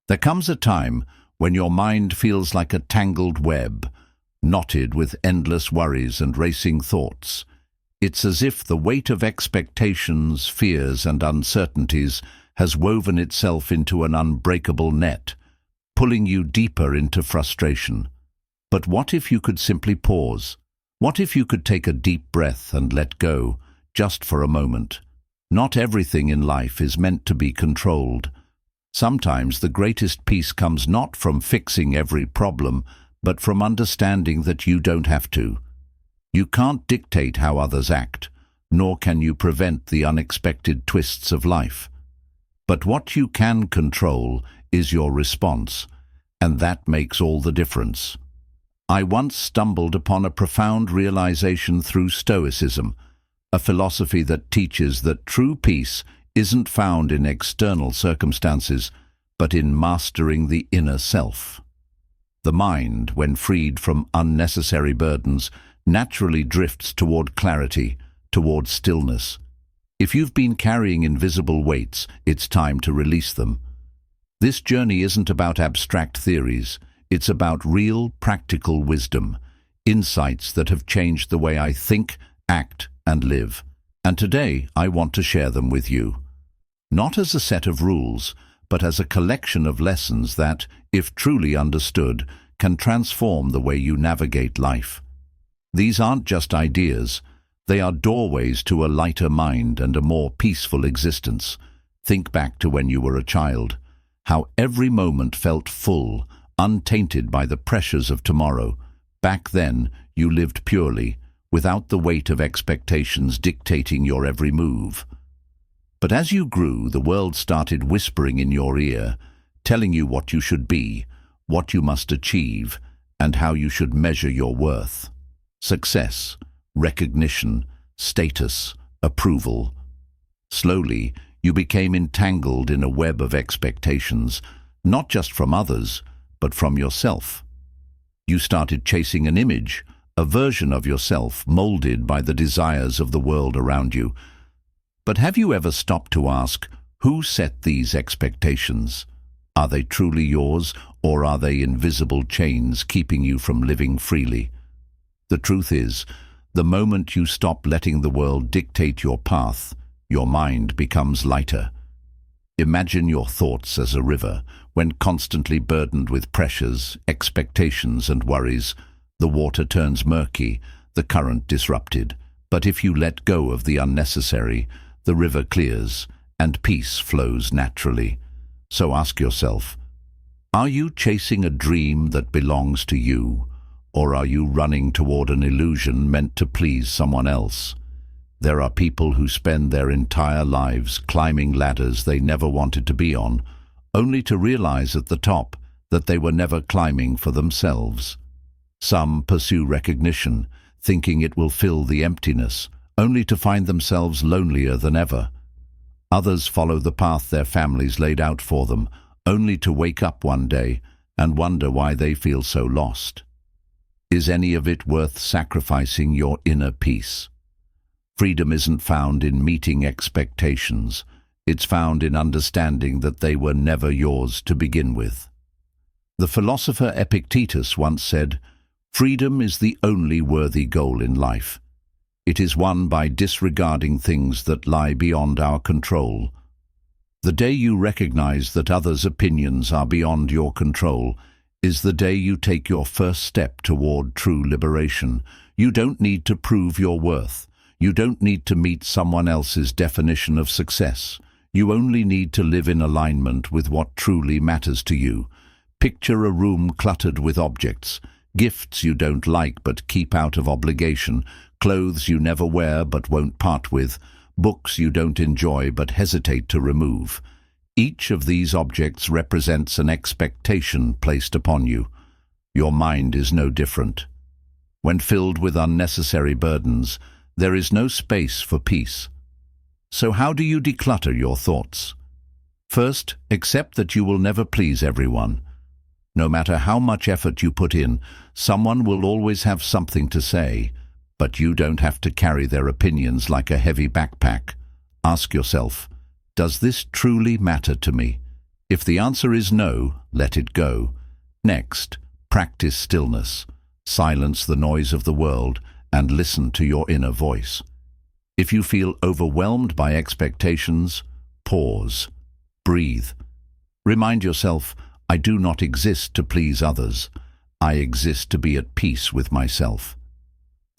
There comes a time when your mind feels like a tangled web, knotted with endless worries and racing thoughts. It's as if the weight of expectations, fears, and uncertainties has woven itself into an unbreakable net, pulling you deeper into frustration. But what if you could simply pause? What if you could take a deep breath and let go, just for a moment? Not everything in life is meant to be controlled. Sometimes the greatest peace comes not from fixing every problem, but from understanding that you don't have to. You can't dictate how others act, nor can you prevent the unexpected twists of life. But what you can control is your response, and that makes all the difference. I once stumbled upon a profound realization through Stoicism, a philosophy that teaches that true peace isn't found in external circumstances, but in mastering the inner self. The mind, when freed from unnecessary burdens, naturally drifts toward clarity, toward stillness. If you've been carrying invisible weights, it's time to release them. This journey isn't about abstract theories, it's about real, practical wisdom, insights that have changed the way I think, act, and live. And today, I want to share them with you. Not as a set of rules, but as a collection of lessons that, if truly understood, can transform the way you navigate life. These aren't just ideas, they are doorways to a lighter mind and a more peaceful existence. Think back to when you were a child, how every moment felt full, untainted by the pressures of tomorrow. Back then, you lived purely, without the weight of expectations dictating your every move. But as you grew, the world started whispering in your ear, telling you what you should be, what you must achieve, and how you should measure your worth. Success, recognition, status, approval. Slowly, you became entangled in a web of expectations, not just from others, but from yourself. You started chasing an image, a version of yourself molded by the desires of the world around you. But have you ever stopped to ask, who set these expectations? Are they truly yours, or are they invisible chains keeping you from living freely? The truth is, the moment you stop letting the world dictate your path, your mind becomes lighter. Imagine your thoughts as a river. When constantly burdened with pressures, expectations, and worries, the water turns murky, the current disrupted. But if you let go of the unnecessary, the river clears, and peace flows naturally. So ask yourself, are you chasing a dream that belongs to you, or are you running toward an illusion meant to please someone else? There are people who spend their entire lives climbing ladders they never wanted to be on, only to realize at the top that they were never climbing for themselves. Some pursue recognition, thinking it will fill the emptiness, only to find themselves lonelier than ever. Others follow the path their families laid out for them, only to wake up one day and wonder why they feel so lost. Is any of it worth sacrificing your inner peace? Freedom isn't found in meeting expectations. It's found in understanding that they were never yours to begin with. The philosopher Epictetus once said, "Freedom is the only worthy goal in life. It is won by disregarding things that lie beyond our control." The day you recognize that others' opinions are beyond your control is the day you take your first step toward true liberation. You don't need to prove your worth. You don't need to meet someone else's definition of success. You only need to live in alignment with what truly matters to you. Picture a room cluttered with objects, gifts you don't like but keep out of obligation, clothes you never wear but won't part with, books you don't enjoy but hesitate to remove. Each of these objects represents an expectation placed upon you. Your mind is no different. When filled with unnecessary burdens, there is no space for peace. So how do you declutter your thoughts? First, accept that you will never please everyone. No matter how much effort you put in, someone will always have something to say, but you don't have to carry their opinions like a heavy backpack. Ask yourself, does this truly matter to me? If the answer is no, let it go. Next, practice stillness. Silence the noise of the world and listen to your inner voice. If you feel overwhelmed by expectations, pause. Breathe. Remind yourself, I do not exist to please others. I exist to be at peace with myself.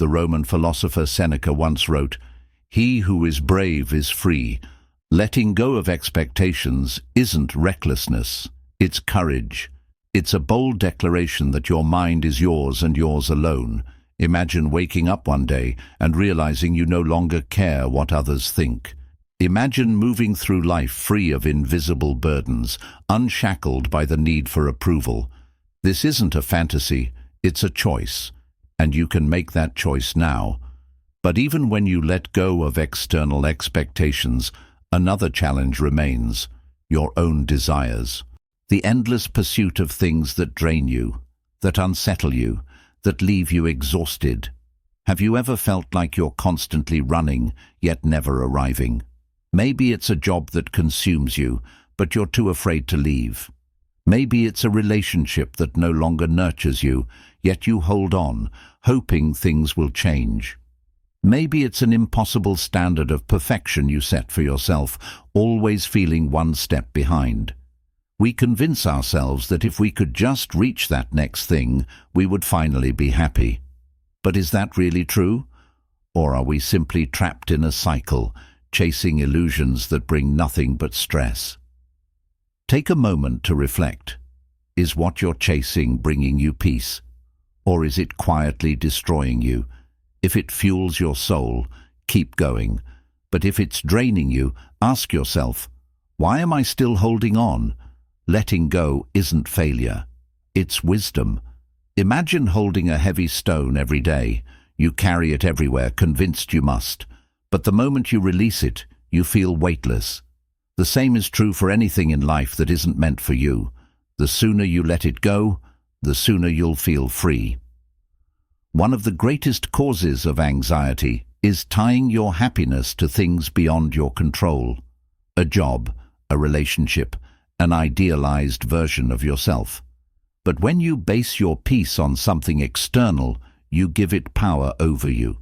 The Roman philosopher Seneca once wrote, "He who is brave is free. Letting go of expectations isn't recklessness, it's courage. It's a bold declaration that your mind is yours and yours alone. Imagine waking up one day and realizing you no longer care what others think. Imagine moving through life free of invisible burdens, unshackled by the need for approval. This isn't a fantasy, it's a choice, and you can make that choice now. But even when you let go of external expectations, another challenge remains: your own desires. The endless pursuit of things that drain you, that unsettle you, that leave you exhausted. Have you ever felt like you're constantly running, yet never arriving? Maybe it's a job that consumes you, but you're too afraid to leave. Maybe it's a relationship that no longer nurtures you, yet you hold on, hoping things will change. Maybe it's an impossible standard of perfection you set for yourself, always feeling one step behind. We convince ourselves that if we could just reach that next thing, we would finally be happy. But is that really true? Or are we simply trapped in a cycle, chasing illusions that bring nothing but stress? Take a moment to reflect. Is what you're chasing bringing you peace? Or is it quietly destroying you? If it fuels your soul, keep going. But if it's draining you, ask yourself, why am I still holding on? Letting go isn't failure. It's wisdom. Imagine holding a heavy stone every day. You carry it everywhere, convinced you must. But the moment you release it, you feel weightless. The same is true for anything in life that isn't meant for you. The sooner you let it go, the sooner you'll feel free. One of the greatest causes of anxiety is tying your happiness to things beyond your control. A job, a relationship, an idealized version of yourself. But when you base your peace on something external, you give it power over you.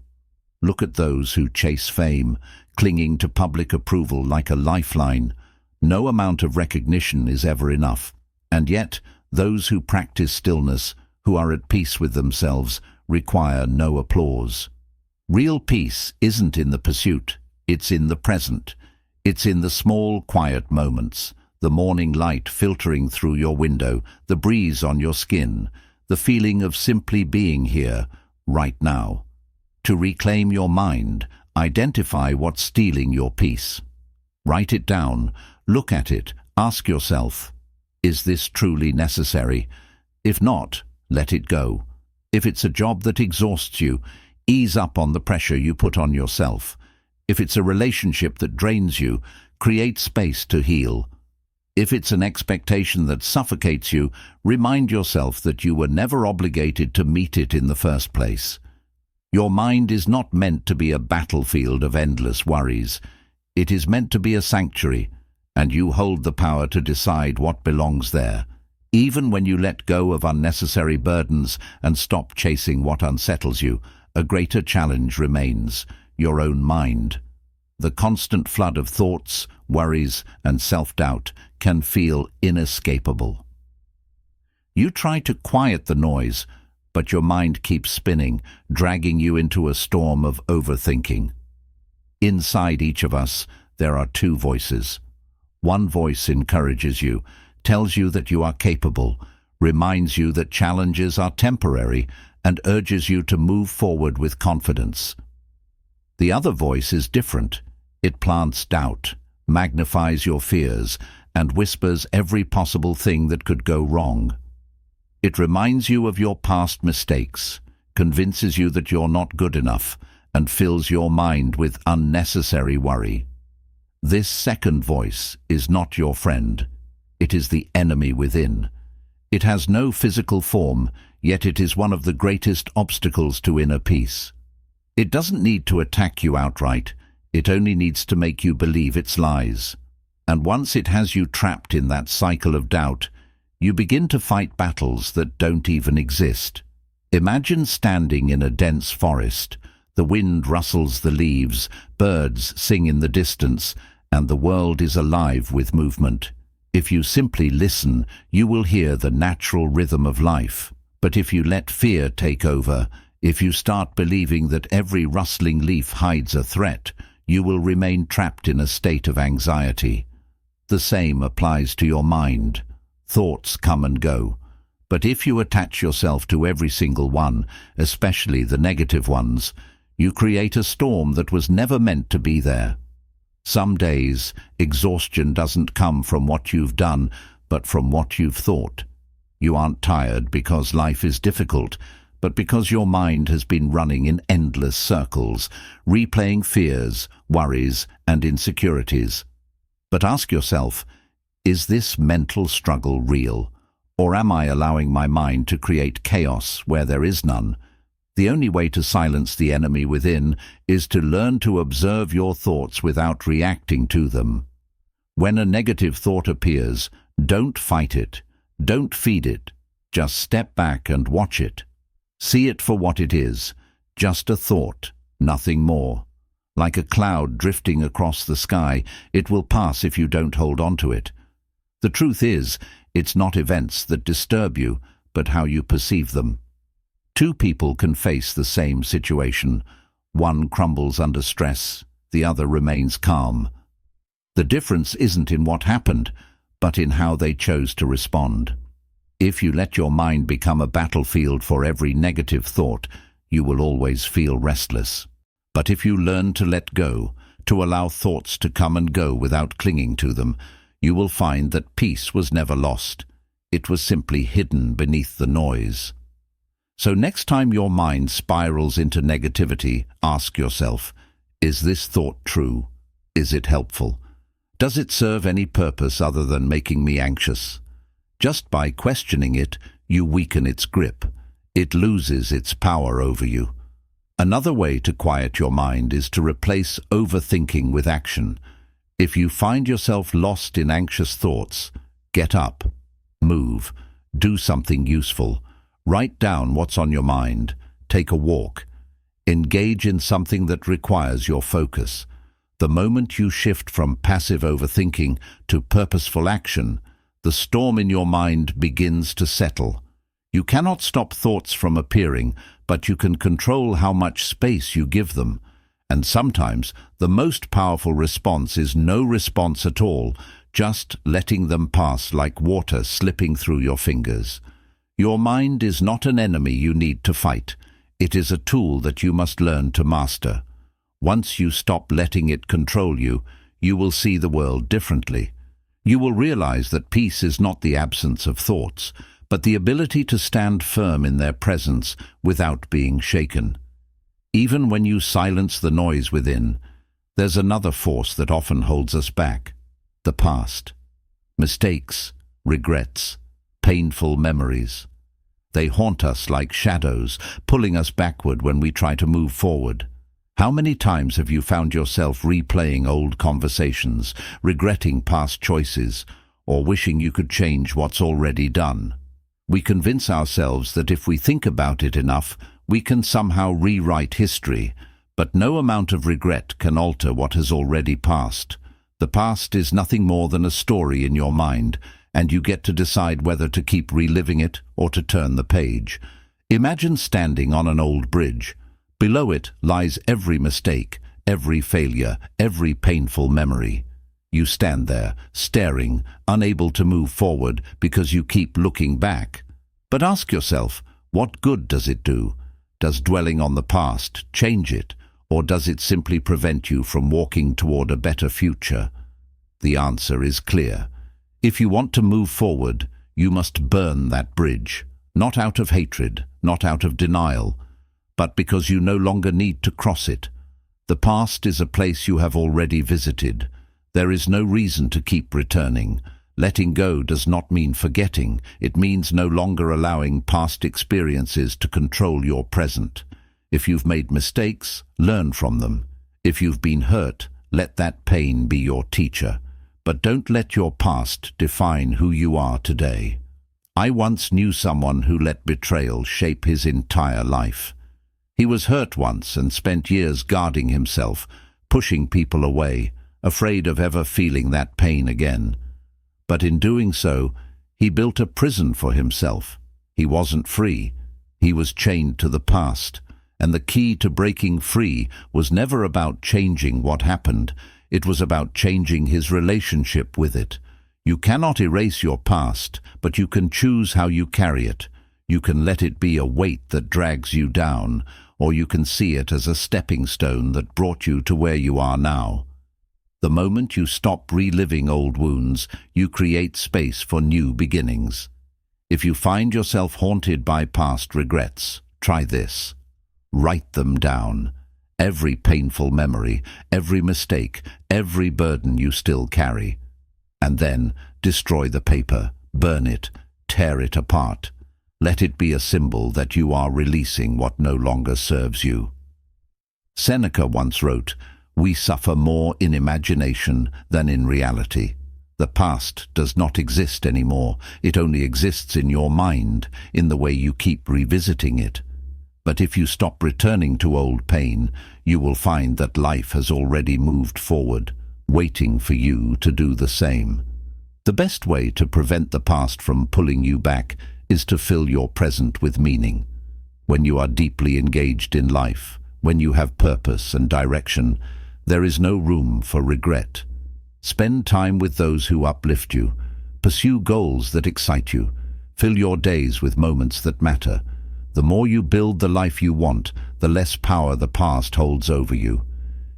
Look at those who chase fame, clinging to public approval like a lifeline. No amount of recognition is ever enough. And yet, those who practice stillness, who are at peace with themselves, require no applause. Real peace isn't in the pursuit, it's in the present. It's in the small, quiet moments. The morning light filtering through your window, the breeze on your skin, the feeling of simply being here, right now. To reclaim your mind, identify what's stealing your peace. Write it down, look at it, ask yourself, is this truly necessary? If not, let it go. If it's a job that exhausts you, ease up on the pressure you put on yourself. If it's a relationship that drains you, create space to heal. If it's an expectation that suffocates you, remind yourself that you were never obligated to meet it in the first place. Your mind is not meant to be a battlefield of endless worries. It is meant to be a sanctuary, and you hold the power to decide what belongs there. Even when you let go of unnecessary burdens and stop chasing what unsettles you, a greater challenge remains: your own mind. The constant flood of thoughts, worries, and self-doubt can feel inescapable. You try to quiet the noise, but your mind keeps spinning, dragging you into a storm of overthinking. Inside each of us, there are two voices. One voice encourages you, tells you that you are capable, reminds you that challenges are temporary, and urges you to move forward with confidence. The other voice is different. It plants doubt, magnifies your fears, and whispers every possible thing that could go wrong. It reminds you of your past mistakes, convinces you that you're not good enough, and fills your mind with unnecessary worry. This second voice is not your friend. It is the enemy within. It has no physical form, yet it is one of the greatest obstacles to inner peace. It doesn't need to attack you outright. It only needs to make you believe its lies. And once it has you trapped in that cycle of doubt, you begin to fight battles that don't even exist. Imagine standing in a dense forest. The wind rustles the leaves, birds sing in the distance, and the world is alive with movement. If you simply listen, you will hear the natural rhythm of life. But if you let fear take over, if you start believing that every rustling leaf hides a threat, you will remain trapped in a state of anxiety. The same applies to your mind. Thoughts come and go. But if you attach yourself to every single one, especially the negative ones, you create a storm that was never meant to be there. Some days, exhaustion doesn't come from what you've done, but from what you've thought. You aren't tired because life is difficult, but because your mind has been running in endless circles, replaying fears, worries, and insecurities. But ask yourself, is this mental struggle real? Or am I allowing my mind to create chaos where there is none? The only way to silence the enemy within is to learn to observe your thoughts without reacting to them. When a negative thought appears, don't fight it. Don't feed it. Just step back and watch it. See it for what it is, just a thought, nothing more. Like a cloud drifting across the sky, it will pass if you don't hold on to it. The truth is, it's not events that disturb you, but how you perceive them. Two people can face the same situation. One crumbles under stress, the other remains calm. The difference isn't in what happened, but in how they chose to respond. If you let your mind become a battlefield for every negative thought, you will always feel restless. But if you learn to let go, to allow thoughts to come and go without clinging to them, you will find that peace was never lost. It was simply hidden beneath the noise. So next time your mind spirals into negativity, ask yourself, is this thought true? Is it helpful? Does it serve any purpose other than making me anxious? Just by questioning it, you weaken its grip. It loses its power over you. Another way to quiet your mind is to replace overthinking with action. If you find yourself lost in anxious thoughts, get up, move, do something useful. Write down what's on your mind, take a walk. Engage in something that requires your focus. The moment you shift from passive overthinking to purposeful action, the storm in your mind begins to settle. You cannot stop thoughts from appearing, but you can control how much space you give them. And sometimes the most powerful response is no response at all, just letting them pass like water slipping through your fingers. Your mind is not an enemy you need to fight. It is a tool that you must learn to master. Once you stop letting it control you, you will see the world differently. You will realize that peace is not the absence of thoughts, but the ability to stand firm in their presence without being shaken. Even when you silence the noise within, there's another force that often holds us back: the past. Mistakes, regrets, painful memories. They haunt us like shadows, pulling us backward when we try to move forward. How many times have you found yourself replaying old conversations, regretting past choices, or wishing you could change what's already done? We convince ourselves that if we think about it enough, we can somehow rewrite history, but no amount of regret can alter what has already passed. The past is nothing more than a story in your mind, and you get to decide whether to keep reliving it or to turn the page. Imagine standing on an old bridge. Below it lies every mistake, every failure, every painful memory. You stand there, staring, unable to move forward because you keep looking back. But ask yourself, what good does it do? Does dwelling on the past change it, or does it simply prevent you from walking toward a better future? The answer is clear. If you want to move forward, you must burn that bridge, not out of hatred, not out of denial, but because you no longer need to cross it. The past is a place you have already visited. There is no reason to keep returning. Letting go does not mean forgetting. It means no longer allowing past experiences to control your present. If you've made mistakes, learn from them. If you've been hurt, let that pain be your teacher. but don't let your past define who you are today. I once knew someone who let betrayal shape his entire life. He was hurt once and spent years guarding himself, pushing people away, afraid of ever feeling that pain again. But in doing so, he built a prison for himself. He wasn't free. He was chained to the past. And the key to breaking free was never about changing what happened. It was about changing his relationship with it. You cannot erase your past, but you can choose how you carry it. You can let it be a weight that drags you down, or you can see it as a stepping stone that brought you to where you are now. The moment you stop reliving old wounds, you create space for new beginnings. If you find yourself haunted by past regrets, try this. Write them down. Every painful memory, every mistake, every burden you still carry. And then destroy the paper, burn it, tear it apart. Let it be a symbol that you are releasing what no longer serves you. Seneca once wrote, "We suffer more in imagination than in reality." The past does not exist anymore. It only exists in your mind, in the way you keep revisiting it. But if you stop returning to old pain, you will find that life has already moved forward, waiting for you to do the same. The best way to prevent the past from pulling you back is to fill your present with meaning. When you are deeply engaged in life, when you have purpose and direction, there is no room for regret. Spend time with those who uplift you. Pursue goals that excite you. Fill your days with moments that matter. The more you build the life you want, the less power the past holds over you.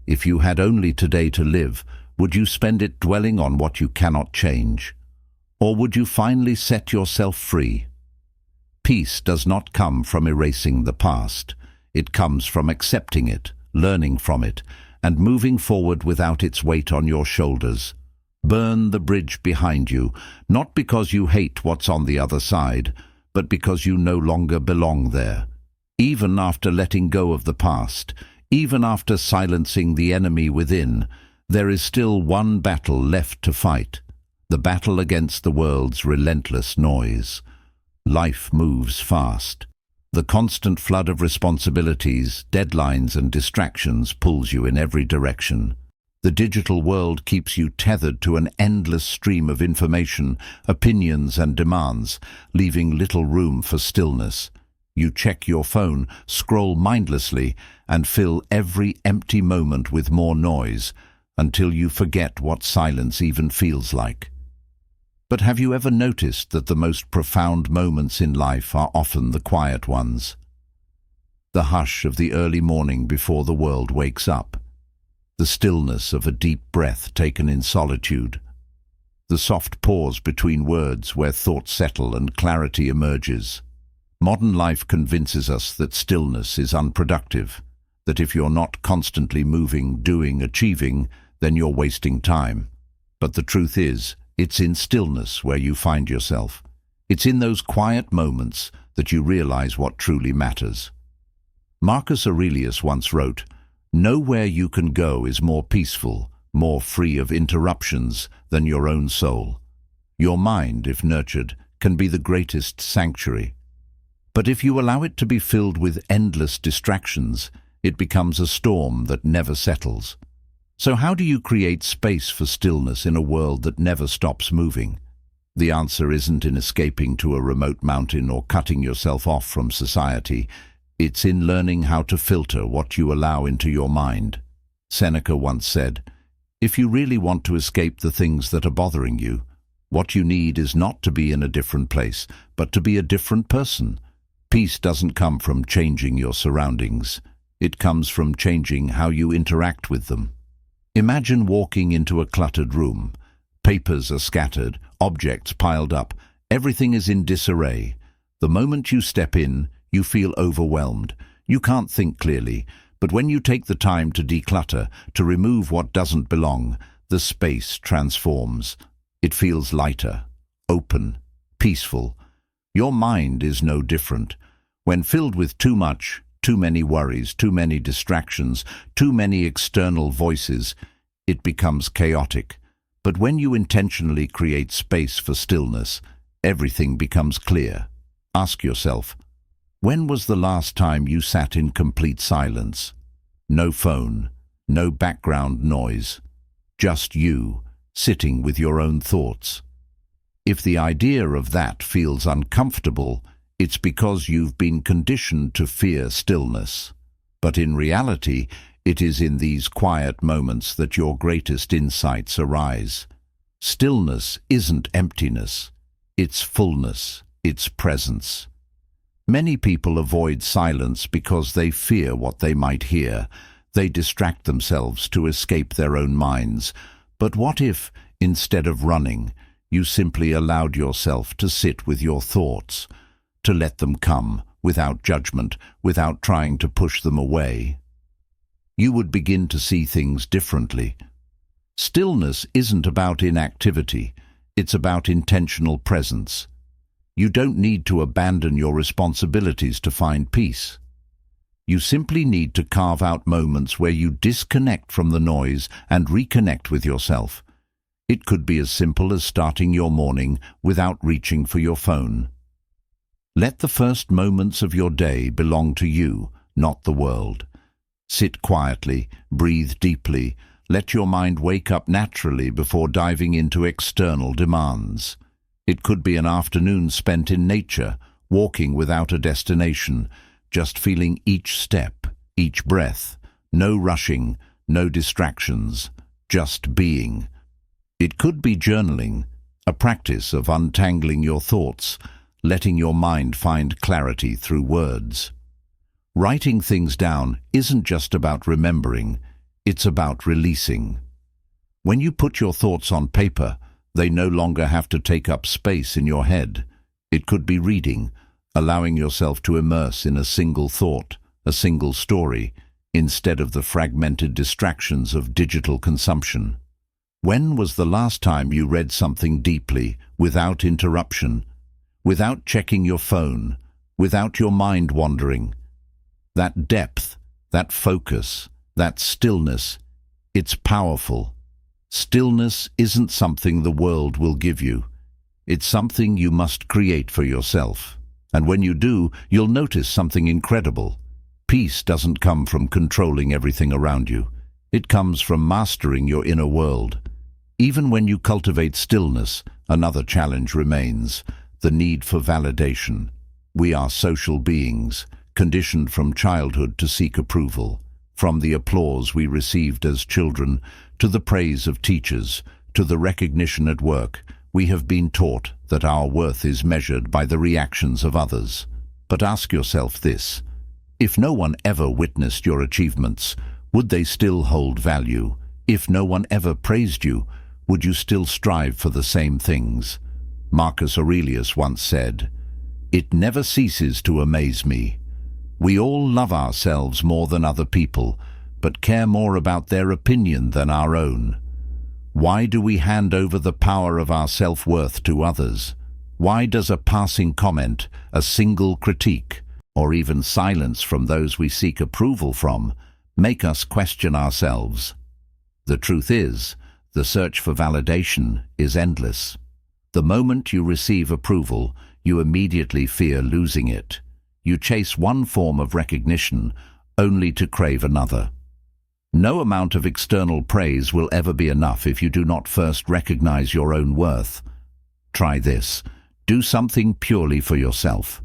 If you had only today to live, would you spend it dwelling on what you cannot change? Or would you finally set yourself free? Peace does not come from erasing the past. It comes from accepting it, learning from it, and moving forward without its weight on your shoulders. Burn the bridge behind you, not because you hate what's on the other side, but because you no longer belong there. Even after letting go of the past, even after silencing the enemy within, there is still one battle left to fight, the battle against the world's relentless noise. Life moves fast. The constant flood of responsibilities, deadlines and distractions pulls you in every direction. The digital world keeps you tethered to an endless stream of information, opinions and demands, leaving little room for stillness. You check your phone, scroll mindlessly, and fill every empty moment with more noise, until you forget what silence even feels like. But have you ever noticed that the most profound moments in life are often the quiet ones? The hush of the early morning before the world wakes up. The stillness of a deep breath taken in solitude. The soft pause between words where thoughts settle and clarity emerges. Modern life convinces us that stillness is unproductive, that if you're not constantly moving, doing, achieving, then you're wasting time. But the truth is, it's in stillness where you find yourself. It's in those quiet moments that you realize what truly matters. Marcus Aurelius once wrote, "Nowhere you can go is more peaceful, more free of interruptions than your own soul. Your mind, if nurtured, can be the greatest sanctuary. But if you allow it to be filled with endless distractions, it becomes a storm that never settles." So how do you create space for stillness in a world that never stops moving? The answer isn't in escaping to a remote mountain or cutting yourself off from society. It's in learning how to filter what you allow into your mind. Seneca once said, "If you really want to escape the things that are bothering you, what you need is not to be in a different place, but to be a different person." Peace doesn't come from changing your surroundings. It comes from changing how you interact with them. Imagine walking into a cluttered room. Papers are scattered, objects piled up, everything is in disarray. The moment you step in, you feel overwhelmed. You can't think clearly, but when you take the time to declutter, to remove what doesn't belong, the space transforms. It feels lighter, open, peaceful. Your mind is no different. When filled with too much, too many worries, too many distractions, too many external voices, it becomes chaotic. But when you intentionally create space for stillness, everything becomes clear. Ask yourself, when was the last time you sat in complete silence? No phone, no background noise, just you, sitting with your own thoughts. If the idea of that feels uncomfortable, it's because you've been conditioned to fear stillness. But in reality, it is in these quiet moments that your greatest insights arise. Stillness isn't emptiness, it's fullness, it's presence. Many people avoid silence because they fear what they might hear. They distract themselves to escape their own minds. But what if, instead of running, you simply allowed yourself to sit with your thoughts, to let them come, without judgment, without trying to push them away? You would begin to see things differently. Stillness isn't about inactivity, it's about intentional presence. You don't need to abandon your responsibilities to find peace. You simply need to carve out moments where you disconnect from the noise and reconnect with yourself. It could be as simple as starting your morning without reaching for your phone. Let the first moments of your day belong to you, not the world. Sit quietly, breathe deeply, let your mind wake up naturally before diving into external demands. It could be an afternoon spent in nature, walking without a destination, just feeling each step, each breath, no rushing, no distractions, just being. It could be journaling, a practice of untangling your thoughts, letting your mind find clarity through words. Writing things down isn't just about remembering, it's about releasing. When you put your thoughts on paper, they no longer have to take up space in your head. It could be reading, allowing yourself to immerse in a single thought, a single story, instead of the fragmented distractions of digital consumption. When was the last time you read something deeply, without interruption, without checking your phone, without your mind wandering? That depth, that focus, that stillness, it's powerful. Stillness isn't something the world will give you. It's something you must create for yourself. And when you do, you'll notice something incredible. Peace doesn't come from controlling everything around you. It comes from mastering your inner world. Even when you cultivate stillness, another challenge remains: the need for validation. We are social beings, conditioned from childhood to seek approval. From the applause we received as children, to the praise of teachers, to the recognition at work, we have been taught that our worth is measured by the reactions of others. But ask yourself this: if no one ever witnessed your achievements, would they still hold value? If no one ever praised you, would you still strive for the same things? Marcus Aurelius once said, "It never ceases to amaze me. We all love ourselves more than other people, but care more about their opinion than our own. Why do we hand over the power of our self-worth to others? Why does a passing comment, a single critique, or even silence from those we seek approval from, make us question ourselves?" The truth is, the search for validation is endless. The moment you receive approval, you immediately fear losing it. You chase one form of recognition, only to crave another. No amount of external praise will ever be enough if you do not first recognize your own worth. Try this. Do something purely for yourself.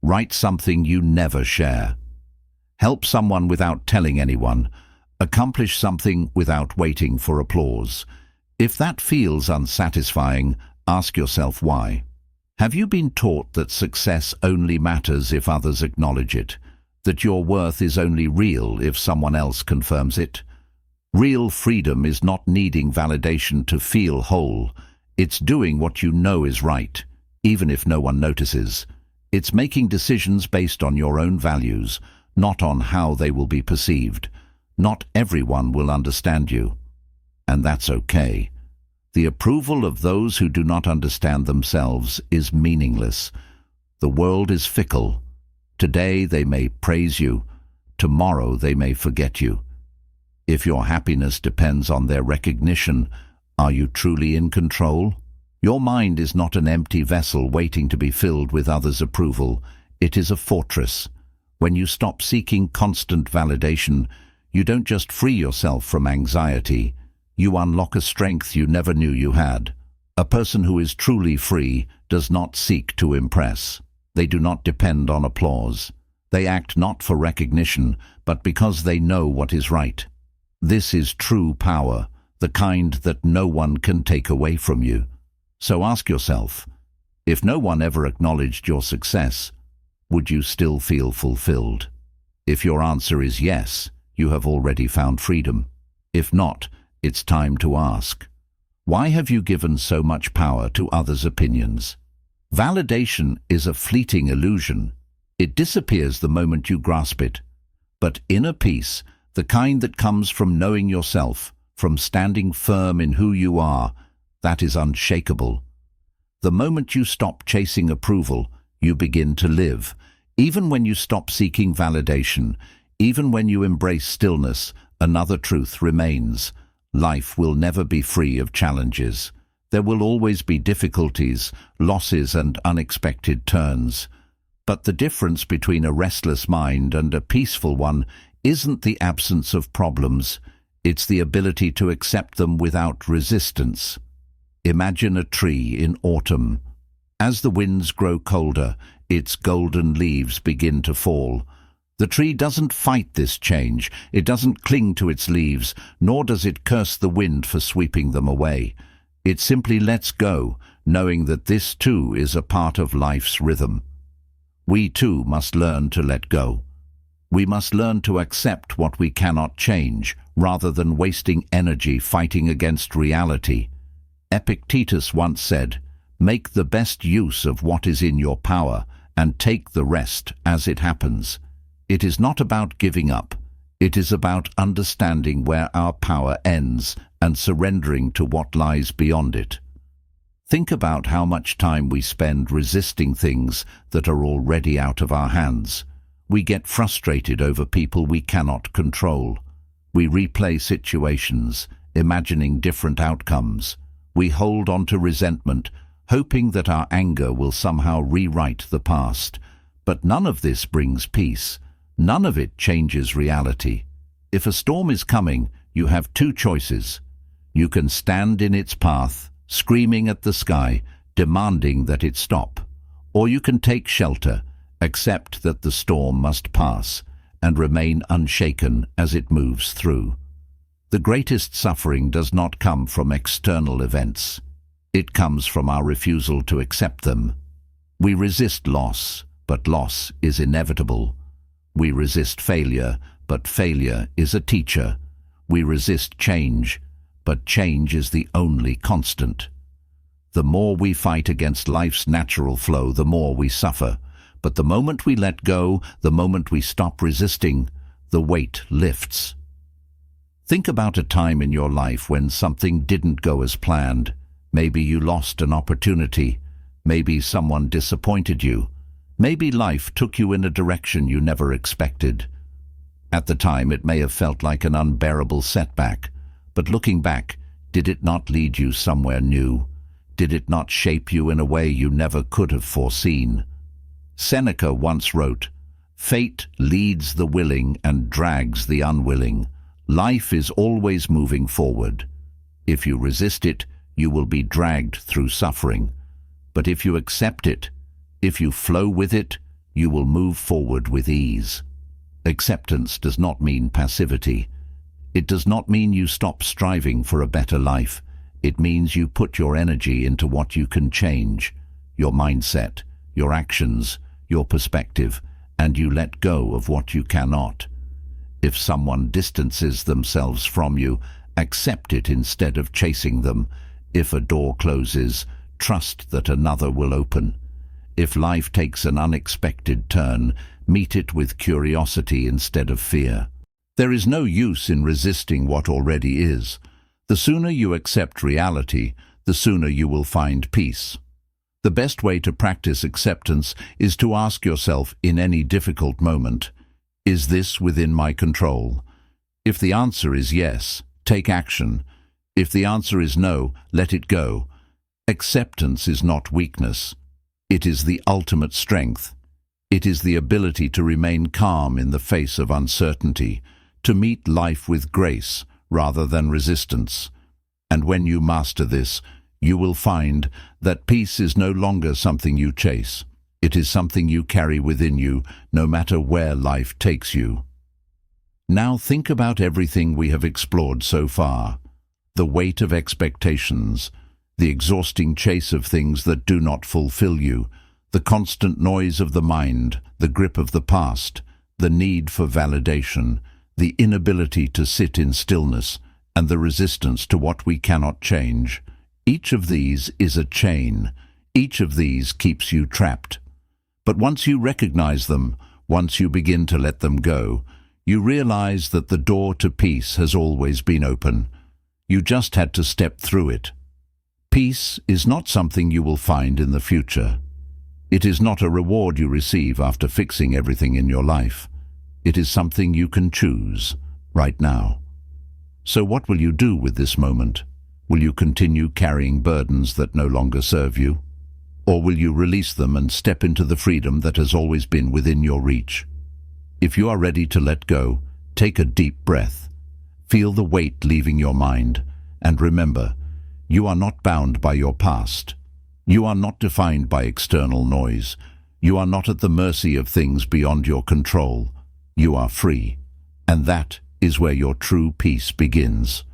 Write something you never share. Help someone without telling anyone. Accomplish something without waiting for applause. If that feels unsatisfying, ask yourself why. Have you been taught that success only matters if others acknowledge it? That your worth is only real if someone else confirms it? Real freedom is not needing validation to feel whole. It's doing what you know is right, even if no one notices. It's making decisions based on your own values, not on how they will be perceived. Not everyone will understand you, and that's okay. The approval of those who do not understand themselves is meaningless. The world is fickle. Today they may praise you, tomorrow they may forget you. If your happiness depends on their recognition, Are you truly in control? Your mind is not an empty vessel waiting to be filled with others' approval. It is a fortress. When you stop seeking constant validation, you don't just free yourself from anxiety, you unlock a strength you never knew you had. A person who is truly free does not seek to impress. They do not depend on applause. They act not for recognition, but because they know what is right. This is true power, the kind that no one can take away from you. So ask yourself, if no one ever acknowledged your success, would you still feel fulfilled? If your answer is yes, you have already found freedom. If not, it's time to ask, why have you given so much power to others' opinions? Validation is a fleeting illusion. It disappears the moment you grasp it. But inner peace, the kind that comes from knowing yourself, from standing firm in who you are, that is unshakable. The moment you stop chasing approval, you begin to live. Even when you stop seeking validation, even when you embrace stillness, another truth remains. Life will never be free of challenges. There will always be difficulties, losses, and unexpected turns. But the difference between a restless mind and a peaceful one isn't the absence of problems, it's the ability to accept them without resistance. Imagine a tree in autumn. As the winds grow colder, its golden leaves begin to fall. The tree doesn't fight this change, it doesn't cling to its leaves, nor does it curse the wind for sweeping them away. It simply lets go, knowing that this too is a part of life's rhythm. We too must learn to let go. We must learn to accept what we cannot change, rather than wasting energy fighting against reality. Epictetus once said, "Make the best use of what is in your power, and take the rest as it happens." It is not about giving up. It is about understanding where our power ends and surrendering to what lies beyond it. Think about how much time we spend resisting things that are already out of our hands. We get frustrated over people we cannot control. We replay situations, imagining different outcomes. We hold on to resentment, hoping that our anger will somehow rewrite the past. But none of this brings peace. None of it changes reality. If a storm is coming, you have two choices. You can stand in its path, screaming at the sky, demanding that it stop. Or you can take shelter, accept that the storm must pass, and remain unshaken as it moves through. The greatest suffering does not come from external events. It comes from our refusal to accept them. We resist loss, but loss is inevitable. We resist failure, but failure is a teacher. We resist change, but change is the only constant. The more we fight against life's natural flow, the more we suffer. But the moment we let go, the moment we stop resisting, the weight lifts. Think about a time in your life when something didn't go as planned. Maybe you lost an opportunity. Maybe someone disappointed you. Maybe life took you in a direction you never expected. At the time, it may have felt like an unbearable setback. But looking back, did it not lead you somewhere new? Did it not shape you in a way you never could have foreseen? Seneca once wrote, "Fate leads the willing and drags the unwilling. Life is always moving forward. If you resist it, you will be dragged through suffering. But if you accept it, if you flow with it, you will move forward with ease." Acceptance does not mean passivity. It does not mean you stop striving for a better life. It means you put your energy into what you can change, your mindset, your actions, your perspective, and you let go of what you cannot. If someone distances themselves from you, accept it instead of chasing them. If a door closes, trust that another will open. If life takes an unexpected turn, meet it with curiosity instead of fear. There is no use in resisting what already is. The sooner you accept reality, the sooner you will find peace. The best way to practice acceptance is to ask yourself in any difficult moment, is this within my control? If the answer is yes, take action. If the answer is no, let it go. Acceptance is not weakness. It is the ultimate strength. It is the ability to remain calm in the face of uncertainty, to meet life with grace rather than resistance. And when you master this, you will find that peace is no longer something you chase. It is something you carry within you, no matter where life takes you. Now think about everything we have explored so far. The weight of expectations, the exhausting chase of things that do not fulfill you, the constant noise of the mind, the grip of the past, the need for validation, the inability to sit in stillness, and the resistance to what we cannot change. Each of these is a chain. Each of these keeps you trapped. But once you recognize them, once you begin to let them go, you realize that the door to peace has always been open. You just had to step through it. Peace is not something you will find in the future. It is not a reward you receive after fixing everything in your life. It is something you can choose right now. So what will you do with this moment? Will you continue carrying burdens that no longer serve you? Or will you release them and step into the freedom that has always been within your reach? If you are ready to let go, take a deep breath. Feel the weight leaving your mind, and remember, you are not bound by your past. You are not defined by external noise. You are not at the mercy of things beyond your control. You are free, and that is where your true peace begins.